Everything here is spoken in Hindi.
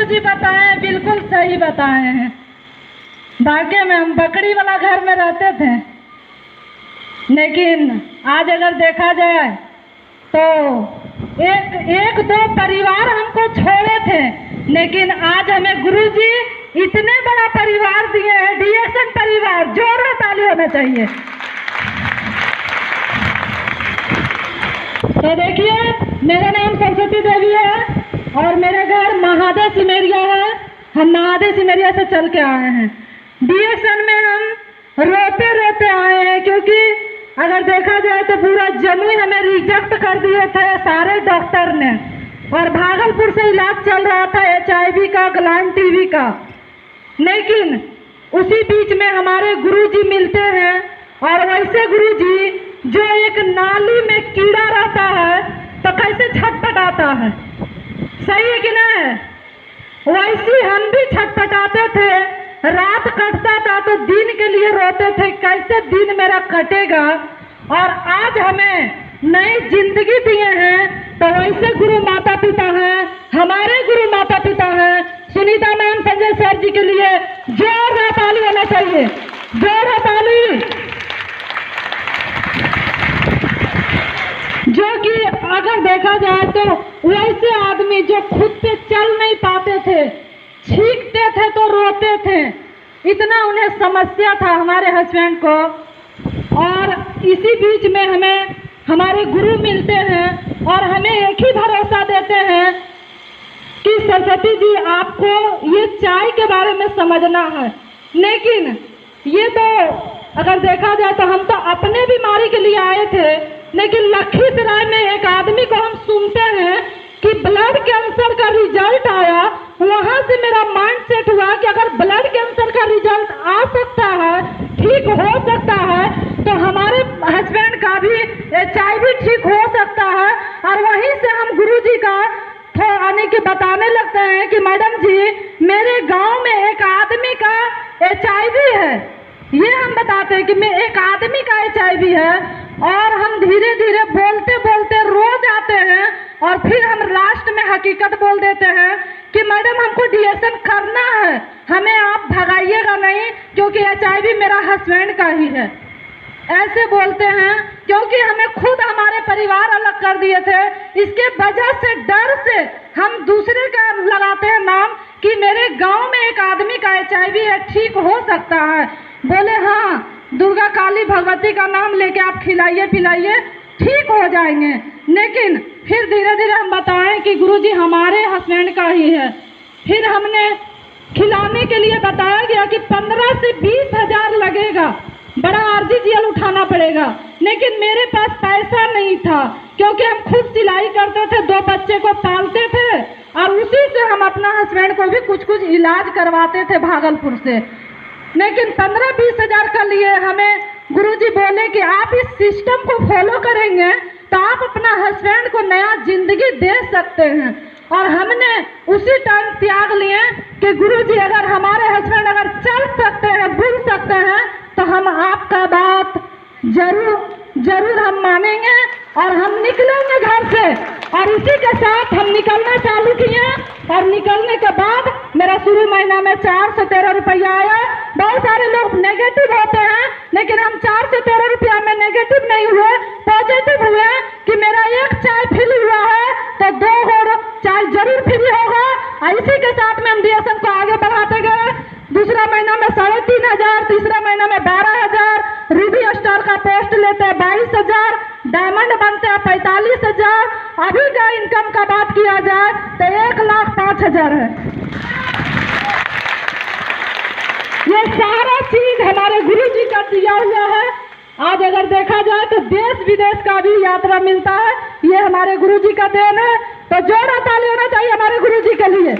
गुरुजी बताए बिल्कुल सही बताए हैं। वाकई में हम बकरी वाला घर में रहते थे, लेकिन आज अगर देखा जाए तो एक दो परिवार हमको छोड़े थे, लेकिन आज हमें गुरुजी इतने बड़ा परिवार दिए हैं, डीएसएन परिवार। जोर ताली होना चाहिए। तो देखिए, मेरा नाम सरस्वती देवी है और मेरा घर महादेव सिमेरिया है। हम महादेव सिमेरिया से चल के आए हैं। डीएसएन में हम रोते रोते आए हैं, क्योंकि अगर देखा जाए तो पूरा जमुई हमें रिजेक्ट कर दिए थे सारे डॉक्टर ने, और भागलपुर से इलाज चल रहा था HIV का, ग्लाइन टीवी का। लेकिन उसी बीच में हमारे गुरुजी मिलते हैं, और वैसे गुरुजी जो एक नाली में कीड़ा रहता है तो कैसे छटपटाता है, सही है कि नहीं? वैसे हम भी छटपटाते थे। रात कटता था तो दिन के लिए रोते थे, कैसे दिन मेरा कटेगा। और आज हमें नई जिंदगी दिए हैं, तो वैसे गुरु माता पिता हैं, हमारे गुरु माता पिता हैं। सुनीता मैम, संजय सर जी के लिए जोरदार ताली होना चाहिए, जोरदार ताली। जो कि अगर देखा जाए तो वैसे आदमी जो खुद से चल नहीं पाते थे, छींकते थे तो रोते थे, इतना उन्हें समस्या था हमारे हस्बैंड को। और इसी बीच में हमें हमारे गुरु मिलते हैं और हमें एक ही भरोसा देते हैं कि सरस्वती जी, आपको ये चाय के बारे में समझना है। लेकिन ये तो अगर देखा जाए तो हम तो अपने बीमारी के लिए आए थे, लेकिन लखीसराय में एक आदमी को हम सुनते हैं कि ब्लड कैंसर का रिजल्ट आया। वहां से मेरा माइंड सेट हुआ कि अगर ब्लड कैंसर का रिजल्ट आ सकता है, ठीक हो सकता है, तो हमारे हस्बैंड का भी HIV ठीक हो सकता है। और वहीं से हम गुरुजी का आने के बताने लगते हैं कि मैडम जी, मेरे गांव में एक आदमी का HIV है। ये हम बताते हैं कि मैं एक आदमी का HIV है, और हम धीरे धीरे बोलते बोलते रो जाते हैं, और फिर हम लास्ट में हकीकत बोल देते हैं कि मैडम, हमको डीएसएन करना है, हमें आप भगाइएगा नहीं, क्योंकि HIV मेरा हस्बैंड का ही है। ऐसे बोलते हैं, क्योंकि हमें खुद हमारे परिवार अलग कर दिए थे। इसके वजह से, डर से हम दूसरे का लगाते हैं नाम कि मेरे गांव में एक आदमी का HIV है, ठीक हो सकता है। बोले हाँ, दुर्गा काली भगवती का नाम लेके आप खिलाइए पिलाइए, ठीक हो जाएंगे। लेकिन फिर धीरे धीरे हम बताएं कि गुरुजी हमारे हस्बैंड का ही है। फिर हमने खिलाने के लिए बताया गया कि 15 से 20 हजार लगेगा, बड़ा RGGL उठाना पड़ेगा। लेकिन मेरे पास पैसा नहीं था, क्योंकि हम खुद सिलाई करते थे, 2 बच्चे को पालते थे, और उसी से हम अपना हस्बैंड को भी कुछ कुछ इलाज करवाते थे भागलपुर से। लेकिन 15-20 हजार का लिए हमें गुरुजी बोले कि आप इस सिस्टम को फॉलो करेंगे तो आप अपना हस्बैंड को नया जिंदगी दे सकते हैं। और हमने उसी टाइम त्याग लिए कि गुरुजी, अगर हमारे हस्बैंड अगर चल सकते हैं, बोल सकते हैं, तो हम आपका बात जरूर हम मानेंगे, और हम निकलेंगे घर से। और इसी के साथ हम निकलना चालू किए, और निकलने के बाद मेरा शुरू महीना में 413 रुपया आया। बहुत सारे लोग नेगेटिव होते हैं, लेकिन हम 413 रुपया में नेगेटिव नहीं हुए, पॉजिटिव हुए कि मेरा एक चाय फ्री हुआ है तो 2 और चाय जरूर फ्री होगा। और इसी के साथ में हम डीएसएन को आगे बढ़ाते गए। दूसरा महीना में 3,500, तीसरा महीना में 12,000, रूबी स्टार का पोस्ट लेते हैं 22,000, डायमंड बनते हैं 45,000। अभी का इनकम का बात किया जाए तो 1,05,000 है। ये सारा चीज हमारे गुरुजी का दिया हुआ है। आज अगर देखा जाए तो देश विदेश का भी यात्रा मिलता है, ये हमारे गुरुजी का देन है। तो जोरदार ताली होना चाहिए हमारे गुरुजी के लिए।